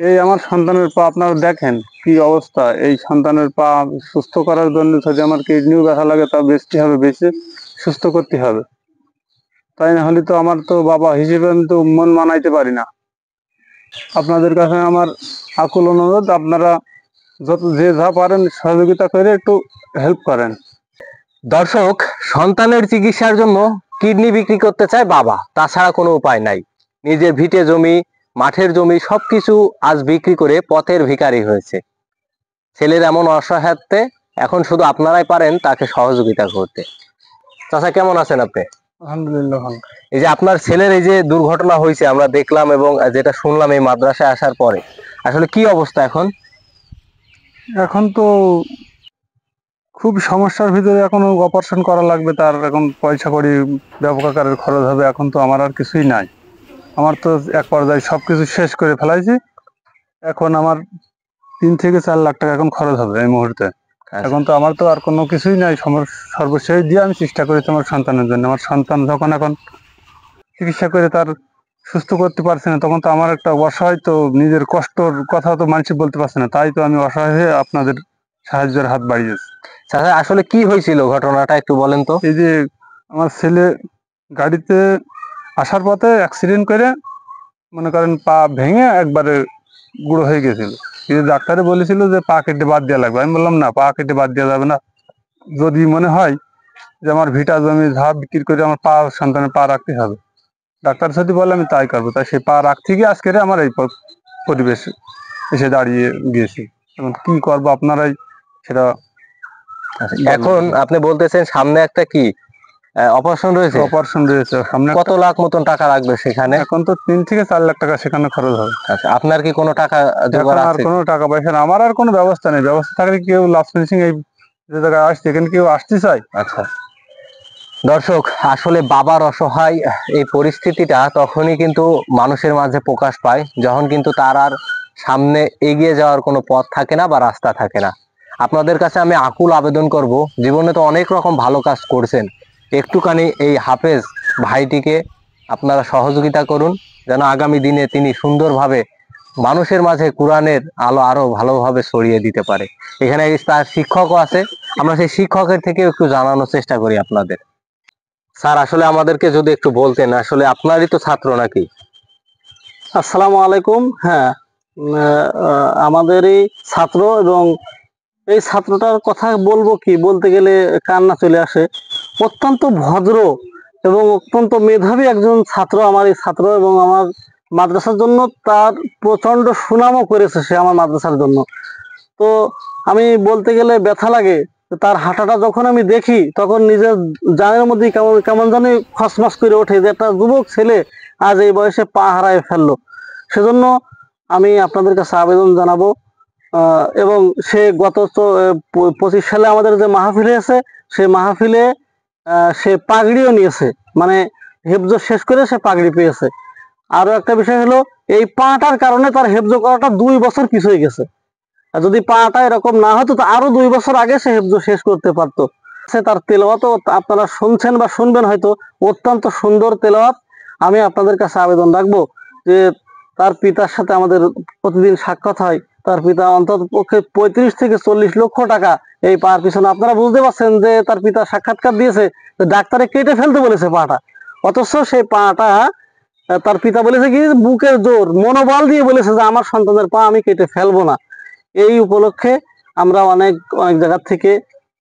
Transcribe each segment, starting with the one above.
এই আমার সন্তানের পা আপনারা দেখেন কি অবস্থা। এই সন্তানের পা সুস্থ করার জন্য যদি আমার কিডনিও ব্যথা লাগে তা বেচতে হবে, বেচে সুস্থ করতে হবে। তাই না হলে তো আমার তো বাবা হিসেবে আমি তো মন মানাইতে পারি না। আপনাদের কাছে আমার আকুল অনুরোধ, আপনারা যত যে যা পারেন সহযোগিতা করে একটু হেল্প করেন। দর্শক, সন্তানের চিকিৎসার জন্য কিডনি বিক্রি করতে চায় বাবা, তাছাড়া কোনো উপায় নাই। নিজের ভিটে জমি, মাঠের জমি সবকিছু আজ বিক্রি করে পথের ভিখারি হয়েছে। ছেলের এমন অসহায়ত্বে এখন শুধু আপনারাই পারেন তাকে সহযোগিতা করতে। চাচা, কেমন আছেন আপনি? আলহামদুলিল্লাহ ভালো। এই যে আপনার ছেলের এই যে দুর্ঘটনা হয়েছে আমরা দেখলাম এবং যেটা শুনলাম এই মাদ্রাসায় আসার পরে, আসলে কি অবস্থা এখন? এখন তো খুব সমস্যার ভিতরে, এখন অপারেশন করা লাগবে, তার এখন পয়সা কড়ি ব্যাপক আকারের খরচ হবে। এখন তো আমার আর কিছুই নাই, আমার তো এক পর্যায়ে সবকিছু শেষ করে ফেলাইছি। এখন আমার 3 থেকে 4 লাখ টাকা এখন খরচ হবে এই মুহূর্তে। এখন তো আমার তো আর কোনো কিছুই নাই, সর্বশেষ দিয়ে আমি চেষ্টা করেছি আমার সন্তানের জন্য। আমার সন্তান যখন এখন চিকিৎসা করে তার সুস্থ করতে পারছে না, তখন তো আমার একটা অসহায়, তো নিজের কষ্টর কথা তো মানুষ বলতে পারছে না, তাই তো আমি অসহায় হয়ে আপনাদের সাহায্যের হাত বাড়িয়েছি। চাচা, আসলে কি হয়েছিল ঘটনাটা একটু বলেন তো। এই যে আমার ছেলে গাড়িতে আসার পথে অ্যাক্সিডেন্ট করে মনে করেন পা ভেঙে একবারে গুঁড়ো হয়ে গেছিল। কিন্তু ডাক্তারে বলেছিল যে পা কেটে বাদ দেওয়া লাগবে। আমি বললাম না, পা কেটে বাদ দেওয়া যাবে না। যদি মনে হয় যে আমার ভিটা জমি ধা বিক্রি করে আমার পা সন্তানের পা রাখতে হবে, ডাক্তার যদি বলে আমি তাই করবো। তাই সেই পা রাখতে গিয়ে আজকে আমার এই পরিবেশ এসে দাঁড়িয়ে গিয়েছি। এখন কি করবো আপনারাই সেটা। এখন আপনি বলতেছেন সামনে একটা কি অপারেশন রয়েছে? অপারেশন রয়েছে সামনে। কত লাখ মতন টাকা লাগবে সেখানে? এখন তো 3 থেকে 4 লাখ টাকা সেখানে খরচ হবে। আচ্ছা, আপনার কি কোনো টাকা জোগাড় আর আছে? কোনো টাকা পয়সা না, আমার আর কোনো ব্যবস্থা নেই। ব্যবস্থা থাকলে কেউ লাস্ট ফিনিশিং এই যে জায়গায় আসছে এখানে কেউ আসতে চায়? আচ্ছা দর্শক, আসলে বাবার অসহায় এই পরিস্থিতিটা তখনই কিন্তু মানুষের মাঝে প্রকাশ পায় যখন কিন্তু তার আর সামনে এগিয়ে যাওয়ার কোনো পথ থাকে না বা রাস্তা থাকে না। আপনাদের কাছে আমি আকুল আবেদন করব, জীবনে তো অনেক রকম ভালো কাজ করছেন, একটুখানি এই হাফেজ ভাইটিকে আপনারা সহযোগিতা করুন, যেন আগামী দিনে তিনি সুন্দরভাবে মানুষের মাঝে কোরআনের আলো আরো ভালোভাবে ছড়িয়ে দিতে পারে। এখানে তার শিক্ষকও আছে, আমরা সেই শিক্ষকের থেকে একটু জানানোর চেষ্টা করি আপনাদের। স্যার, আসলে আমাদেরকে যদি একটু বলতেন, আসলে আপনারই তো ছাত্র নাকি? আসসালামু আলাইকুম। হ্যাঁ, আমাদেরই ছাত্র, এবং এই ছাত্রটার কথা বলবো কি, বলতে গেলে কান্না চলে আসে। অত্যন্ত ভদ্র এবং অত্যন্ত মেধাবী একজন ছাত্র আমার এই ছাত্র, এবং আমার মাদ্রাসার জন্য তার প্রচন্ড সুনামও করেছে সে আমার মাদ্রাসার জন্য। তো আমি বলতে গেলে ব্যথা লাগে, তার হাঁটাটা যখন আমি দেখি তখন নিজের জানের মধ্যে কেমন কেমন জানি খসমাস করে ওঠে যে একটা যুবক ছেলে আজ এই বয়সে পা হারায় ফেললো। সেজন্য আমি আপনাদের কাছে আবেদন জানাবো, এবং সে গত 25 সালে আমাদের যে মাহফিল হয়েছে সেই মাহফিলে সে পাগড়িও নিয়েছে, মানে হেফজ শেষ করে সে পাগড়ি পেয়েছে। আরো একটা বিষয় হলো, এই পাটার কারণে তার হেফজ করাটা 2 বছর পিছিয়ে গেছে। আর যদি পাটা এরকম না হতো তো আরো 2 বছর আগে সে হেফজ শেষ করতে পারতো। সে তার তেলাওয়াতও আপনারা শুনছেন বা শুনবেন হয়তো, অত্যন্ত সুন্দর তেলাওয়াত। আমি আপনাদের কাছে আবেদন রাখবো যে তার পিতার সাথে আমাদের প্রতিদিন সাক্ষাৎ হয়, তার পিতা অন্তত পক্ষে 35 থেকে 40 লক্ষ টাকা এই পার পিছনে, আপনারা বুঝতে পারছেন যে তার পিতা সাক্ষাৎকার দিয়েছে, ডাক্তারে কেটে ফেলতে বলেছে পাটা, অথচ সেই পাটা তার পিতা বলেছে কি বুকের জোর মনোবল দিয়ে বলেছে যে আমার সন্তানের পা আমি কেটে ফেলবো না। এই উপলক্ষে আমরা অনেক অনেক জায়গা থেকে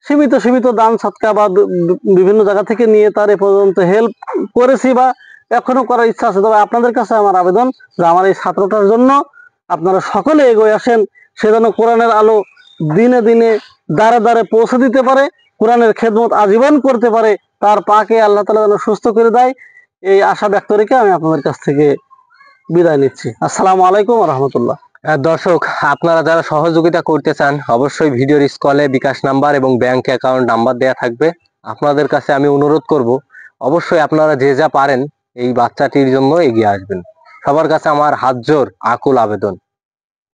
সীমিত সীমিত দান সৎকা বা বিভিন্ন জায়গা থেকে নিয়ে তার এ পর্যন্ত হেল্প করেছি বা এখনো করার ইচ্ছা আছে। তবে আপনাদের কাছে আমার আবেদন যে আমার এই ছাত্রটার জন্য আপনারা সকলে এগিয়ে আসেন, সে যেন কোরআনের আলো দিনে দিনে দ্বারে দ্বারে পৌঁছে দিতে পারে, কোরআনের খেদমত আজীবন করতে পারে, তার পাকে আল্লাহ তাআলা যেন সুস্থ করে দেয়, এই আশা ব্যক্ত রেখে আমি আপনাদের কাছ থেকে বিদায় নিচ্ছি। আসসালামু আলাইকুম ওয়া রাহমাতুল্লাহ। দর্শক, আপনারা যারা সহযোগিতা করতে চান অবশ্যই ভিডিওর স্ক্রলে বিকাশ নাম্বার এবং ব্যাংক অ্যাকাউন্ট নাম্বার দেয়া থাকবে। আপনাদের কাছে আমি অনুরোধ করব, অবশ্যই আপনারা যে যা পারেন এই বাচ্চাটির জন্য এগিয়ে আসবেন। সবার কাছে আমার হাত জোর আকুল আবেদন।